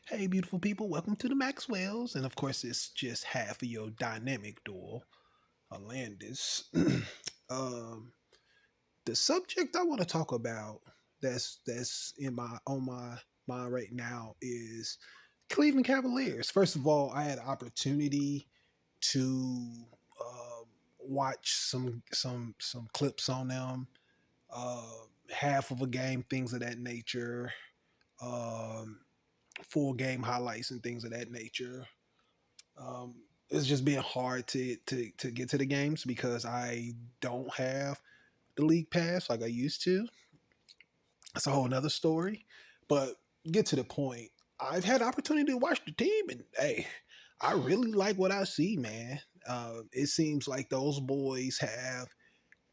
Hey, beautiful people, welcome to the Maxwells. And of course, it's just half of your dynamic duel, Alandis. um, the subject I want to talk about that's in my mind right now is Cleveland Cavaliers. First of all, I had opportunity to watch some clips on them, uh, half of a game, things of that nature. Um, Full game highlights and things of that nature. Um, it's just been hard to get to the games because I don't have the league pass like I used to. That's a whole nother story. But get to the point. I've had opportunity to watch the team, and hey, I really like what I see, man. It seems like those boys have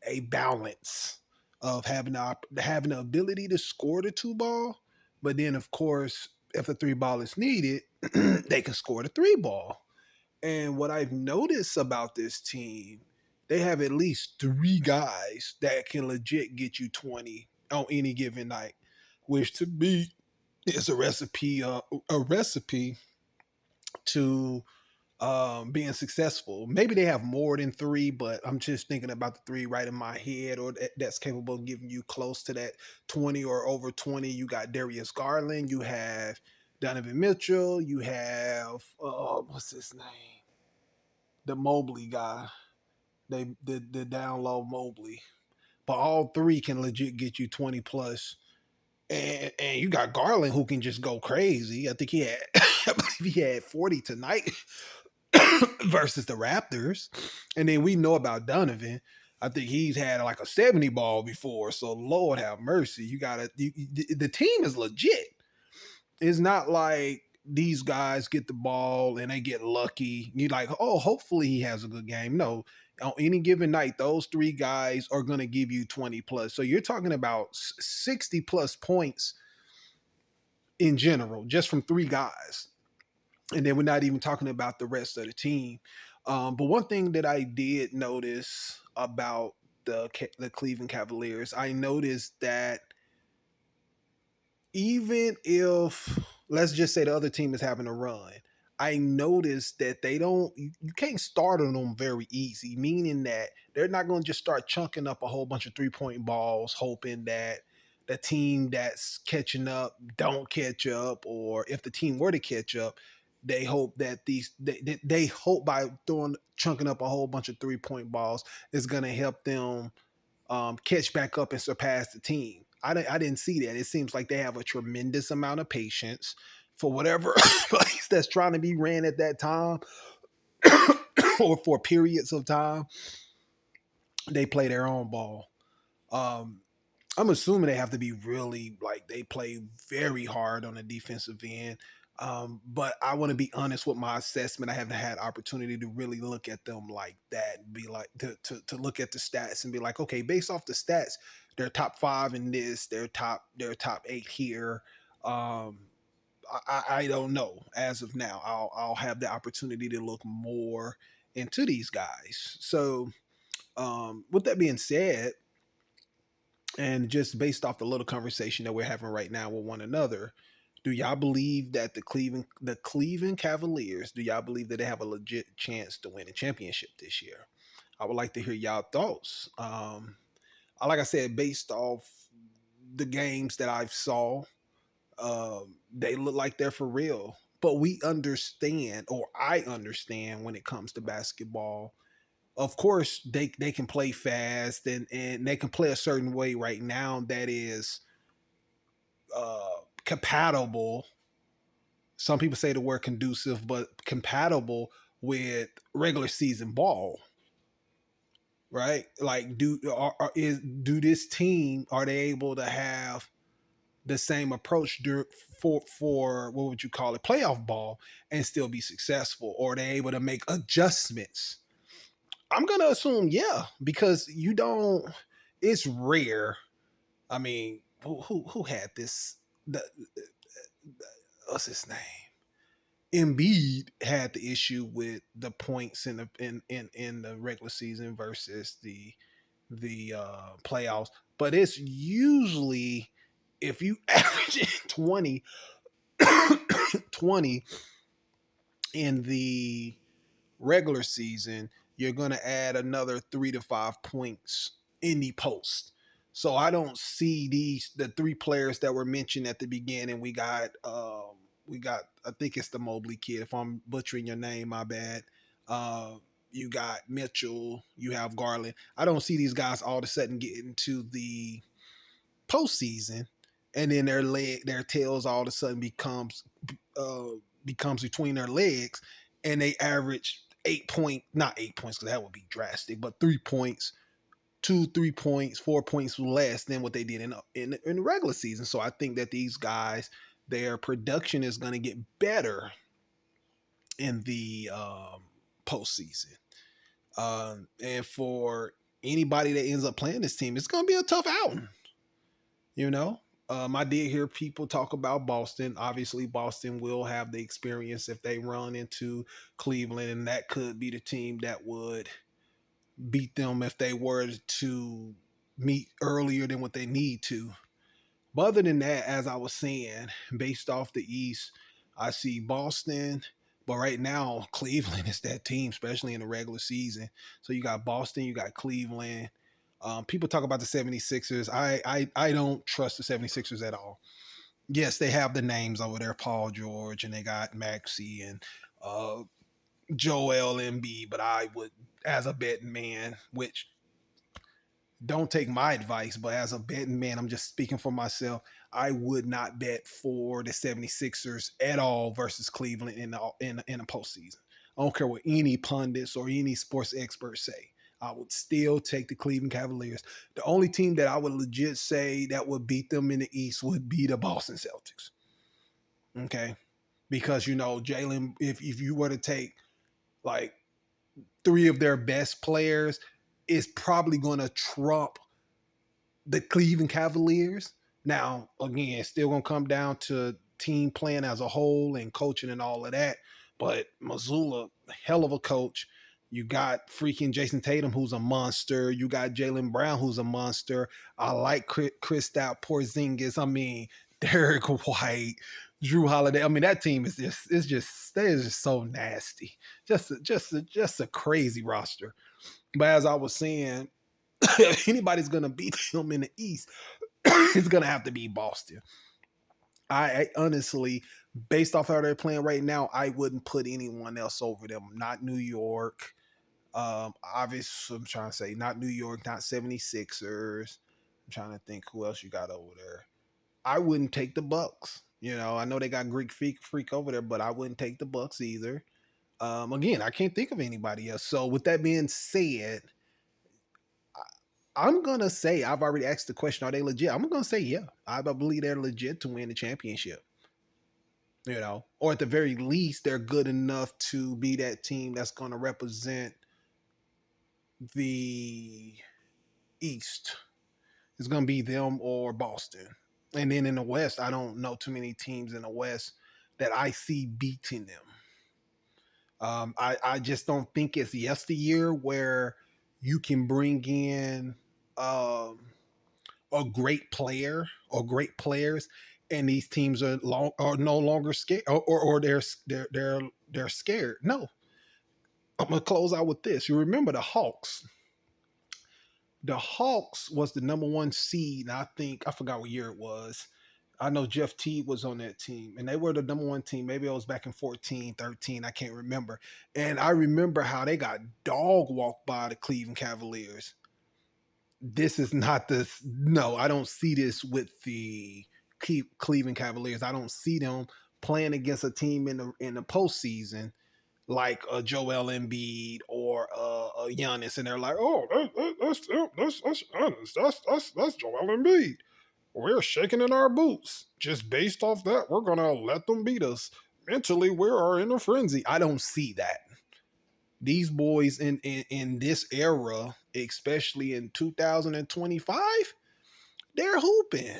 a balance of having the ability to score the two ball, but then of course, if the three ball is needed, they can score the three ball. And what I've noticed about this team, they have at least three guys that can legit get you 20 on any given night, which to me is a recipe to being successful. Maybe they have more than three, but I'm just thinking about the three right in my head, or that's capable of giving you close to that 20 or over 20. You got Darius Garland, you have Donovan Mitchell, you have what's his name, the Mobley guy, the down low Mobley. But all three can legit get you 20 plus. And you got Garland who can just go crazy. I think he had I believe he had 40 tonight versus the Raptors. And then we know about Donovan. I think he's had like a 70 ball before. So Lord have mercy. The team is legit. It's not like these guys get the ball and they get lucky. You're like, oh, hopefully he has a good game. No, on any given night, those three guys are going to give you 20 plus. So you're talking about 60 plus points in general, just from three guys. And then we're not even talking about the rest of the team. But one thing that I did notice about the Cleveland Cavaliers, I noticed that even if, let's just say, the other team is having a run, I noticed that you can't start on them very easy, meaning that they're not going to just start chunking up a whole bunch of 3 point balls, hoping that the team that's catching up don't catch up, or if the team were to catch up, they hope that they hope by throwing chunking up a whole bunch of 3 point balls is going to help them catch back up and surpass the team. I didn't see that. It seems like they have a tremendous amount of patience for whatever place that's trying to be ran at that time or for periods of time. They play their own ball. Um, I'm assuming they have to be really like they play very hard on the defensive end. But I want to be honest with my assessment. I haven't had opportunity to really look at them like that and be like to look at the stats and be like, okay, based off the stats, they're top five in this, they're top eight here. Um, I don't know as of now. I'll have the opportunity to look more into these guys. So with that being said, and just based off the little conversation that we're having right now with one another, do y'all believe that the Cleveland Cavaliers, do y'all believe that they have a legit chance to win a championship this year? I would like to hear y'all thoughts. Like I said, based off the games that I've saw, they look like they're for real. But we understand, or I understand, when it comes to basketball, of course they can play fast and they can play a certain way right now that is compatible. Some people say the word conducive, but compatible with regular season ball, right? Like, do this team, are they able to have the same approach for what would you call it, playoff ball, and still be successful, or are they able to make adjustments? I'm gonna assume yeah, because you don't. It's rare. I mean, who had this? What's his name? Embiid had the issue with the points in the regular season versus the playoffs, but it's usually if you average 20, 20 in the regular season, you're going to add another 3 to 5 points in the post. So I don't see the three players that were mentioned at the beginning. We got I think it's the Mobley kid. If I'm butchering your name, my bad. Uh, you got Mitchell. You have Garland. I don't see these guys all of a sudden getting to the postseason, and then their tails all of a sudden uh, becomes between their legs, and they average 8 point, not 8 points because that would be drastic, but 3 points, 2 3 points, 4 points less than what they did in the regular season. So I think that these guys, their production is going to get better in the postseason. And for anybody that ends up playing this team, it's going to be a tough outing. You know, I did hear people talk about Boston. Obviously, Boston will have the experience if they run into Cleveland, and that could be the team that would beat them if they were to meet earlier than what they need to. But other than that, as I was saying, based off the East, I see Boston. But right now, Cleveland is that team, especially in the regular season. So you got Boston, you got Cleveland. People talk about the 76ers. I don't trust the 76ers at all. Yes, they have the names over there, Paul George, and they got Maxey and uh, Joel Embiid. But I would, as a betting man, which don't take my advice, but as a betting man, I'm just speaking for myself. I would not bet for the 76ers at all versus Cleveland in a postseason. I don't care what any pundits or any sports experts say. I would still take the Cleveland Cavaliers. The only team that I would legit say that would beat them in the East would be the Boston Celtics. Okay. Because, Jalen, if you were to take like three of their best players, is probably going to trump the Cleveland Cavaliers. Now, again, it's still gonna come down to team playing as a whole and coaching and all of that. But Missoula, hell of a coach. You got freaking Jason Tatum, who's a monster. You got Jalen Brown, who's a monster. I like Kristaps Porzingis. I mean, Derek White, Drew Holiday. I mean, that team is just so nasty. Just a crazy roster. But as I was saying, if anybody's gonna beat them in the East, it's gonna have to be Boston. I honestly, based off how they're playing right now, I wouldn't put anyone else over them. Not New York. Obviously, I'm trying to say not New York, not 76ers. I'm trying to think who else you got over there. I wouldn't take the Bucks. I know they got Greek freak over there, but I wouldn't take the Bucks either. Again, I can't think of anybody else. So with that being said, I'm gonna say I've already asked the question: are they legit? I'm gonna say yeah. I believe they're legit to win the championship. Or at the very least, they're good enough to be that team that's gonna represent the East. It's gonna be them or Boston. And then in the West, I don't know too many teams in the West that I see beating them. I just don't think it's yesteryear where you can bring in um, a great player or great players, and these teams are no longer scared, or they're scared. No, I'm gonna close out with this. You remember the Hawks? The Hawks was the number one seed. And I forgot what year it was. I know Jeff Teague was on that team, and they were the number one team. Maybe it was back in 14, 13. I can't remember. And I remember how they got dog walked by the Cleveland Cavaliers. This is not this. No, I don't see this with the Cleveland Cavaliers. I don't see them playing against a team in the postseason like a Joel Embiid or a Giannis, and they're like, "Oh, that's Giannis. That's Joel Embiid. We're shaking in our boots just based off that. We're gonna let them beat us. Mentally, we are in a frenzy." I don't see that. These boys in this era, especially in 2025, they're hooping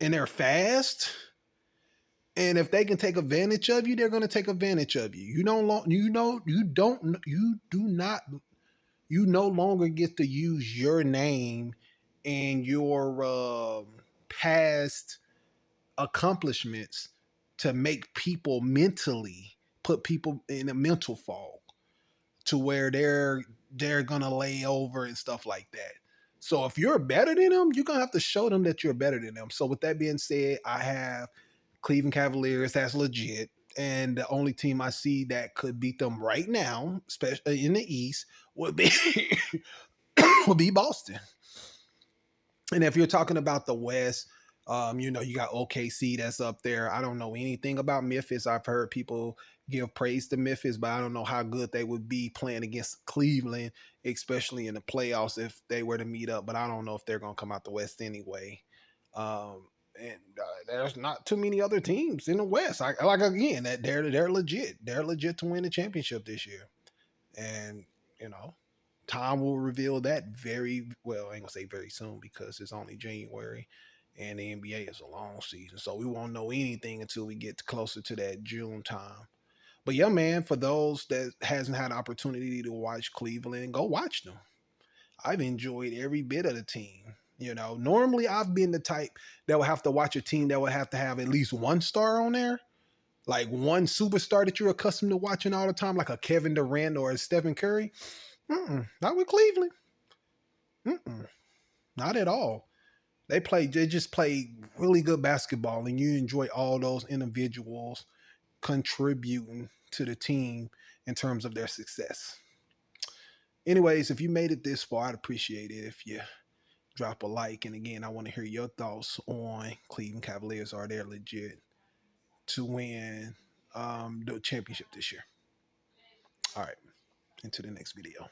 and they're fast. And if they can take advantage of you, they're going to take advantage of you. You no longer get to use your name and your past accomplishments to make people mentally put people in a mental fog to where they're gonna lay over and stuff like that. So if you're better than them, you're gonna have to show them that you're better than them. So with that being said, I have Cleveland Cavaliers. That's legit. And the only team I see that could beat them right now, especially in the East, would be would be Boston. And if you're talking about the West, you got OKC that's up there. I don't know anything about Memphis. I've heard people give praise to Memphis, but I don't know how good they would be playing against Cleveland, especially in the playoffs if they were to meet up. But I don't know if they're going to come out the West anyway. And there's not too many other teams in the West. Like again, that they're legit. They're legit to win the championship this year. And you know, time will reveal that very well. I ain't gonna say very soon because it's only January, and the NBA is a long season, so we won't know anything until we get closer to that June time. But yeah, man, for those that hasn't had opportunity to watch Cleveland, go watch them. I've enjoyed every bit of the team. Normally I've been the type that would have to watch a team that would have to have at least one star on there, like one superstar that you're accustomed to watching all the time, like a Kevin Durant or a Stephen Curry. Not with Cleveland. Mm-mm, not at all. They just play really good basketball, and you enjoy all those individuals contributing to the team in terms of their success. Anyways, if you made it this far, I'd appreciate it if you drop a like. And again, I want to hear your thoughts on Cleveland Cavaliers. Are they legit to win the championship this year? All right, into the next video.